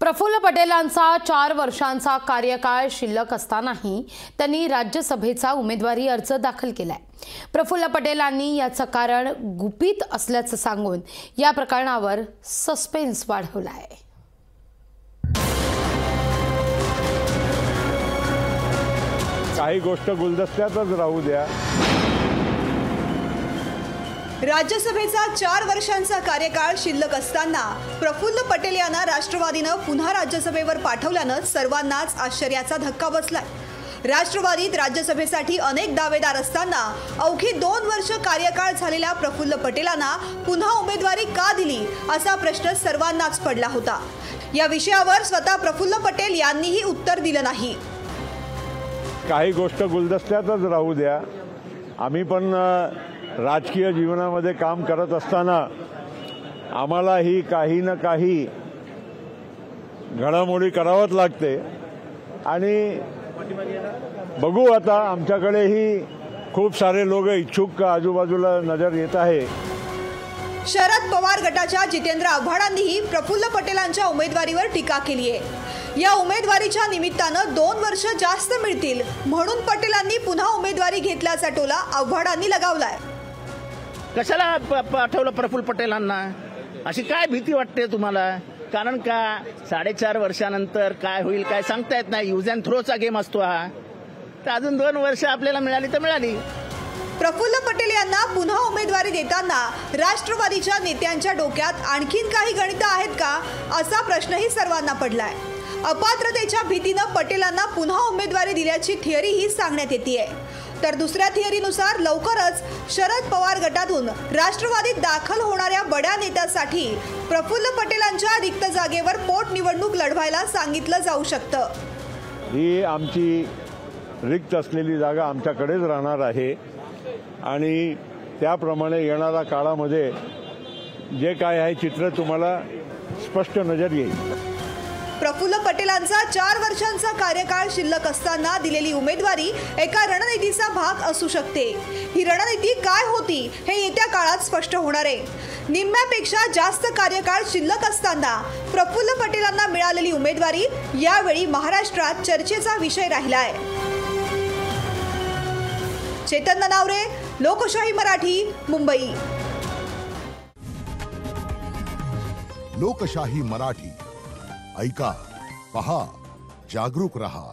प्रफुल्ल पटेलांचा 4 वर्षांचा कार्यकाळ शिल्लक असतानाही त्यांनी राज्यसभेचा उमेदवारी अर्ज दाखल केलाय। प्रफुल्ल पटेलांनी याचं कारण गुपित असल्याचं सांगून या प्रकरणावर सस्पेन्स वाढवलाय। काही गोष्ट गुलदस्त्यातच राहू द्या। राज्यसभेचा 4 वर्षांचा कार्यकाळ शिल्लक असताना प्रफुल्ल पटेल यांना राष्ट्रवादीनं पुन्हा राज्यसभेवर पाठवल्यानं सर्वांनाच आश्चर्याचा धक्का बसलाय। राष्ट्रवादीत राज्यसभेसाठी अनेक दावेदार असताना अवघी 2 वर्ष कार्यकाळ झालेल्या प्रफुल्ल पटेलांना पुन्हा उमेदवारी का दिली असा प्रश्न सर्वांनाच पडला होता। या विषयावर स्वतः प्रफुल्ल पटेल यांनीही उत्तर दिलं नाही। काही गोष्ट गुलदस्त्यातच राहू द्या। आम्ही पण राजकीय जीवनामध्ये काम करत असताना आम्हालाही काही ना काही घडामोडी करावंच लागते आणि बघू आता आमच्याकडेही खूप सारे लोक इच्छुक आजूबाजूला नजर येत आहे। शरद पवार गटाच्या जितेंद्र आव्हाडांनीही प्रफुल्ल पटेलांच्या उमेदवारीवर टीका केली आहे। या उमेदवारीच्या निमित्तानं 2 वर्ष जास्त मिळतील म्हणून पटेलांनी पुन्हा उमेदवारी घेतल्याचा टोला आव्हाडांनी लगावलाय। कशाला पाठवलं प्रफुल्ल पटेलांना? अशी काय भीती वाटते तुम्हाला? कारण का 4.5 वर्षानंतर काय होईल काय सांगता येत नाही। यूज अँड थ्रोचा गेम असतो हा। तर अजून 2 वर्ष आपल्याला मिळाली तर मिळाली। प्रफुल्ल पटेल यांना पुन्हा उमेदवारी देताना राष्ट्रवादीच्या नेत्यांच्या डोक्यात आणखीन काही गणितं आहेत का असा प्रश्नही सर्वांना पडलाय। अपात्रतेच्या भीतीनं पटेलांना पुन्हा उमेदवारी दिल्याची थिअरीही सांगण्यात येते। तर दुसऱ्या थिअरीनुसार लवकरच शरद पवार गटातून राष्ट्रवादीत दाखल होणाऱ्या बड्या नेत्यासाठी प्रफुल्ल पटेलांच्या रिक्त जागेवर पोटनिवडणूक लढवायला सांगितलं जाऊ शकतं। ही आमची रिक्त असलेली जागा आमच्याकडेच राहणार आहे आणि त्याप्रमाणे येणाऱ्या काळामध्ये जे काय आहे चित्र तुम्हाला स्पष्ट नजर येईल। प्रफुल्ल पटेलांचा 4 वर्षांचा कार्यकाळ शिल्लक असताना दिलेली उमेदवारी एका रणनीतीचा भाग असू शकते। ही रणनीती काय होती हे येत्या काळात स्पष्ट होणार आहे। निम्म्यापेक्षा जास्त कार्यकाळ शिल्लक असताना प्रफुल्ल पटेलांना मिळालेली उमेदवारी यावेळी महाराष्ट्रात चर्चेचा विषय राहिला आहे। चेतन ननावरे, लोकशाही मराठी, मुंबई। लोकशाही मराठी ऐका, पहा, जागरूक रहा।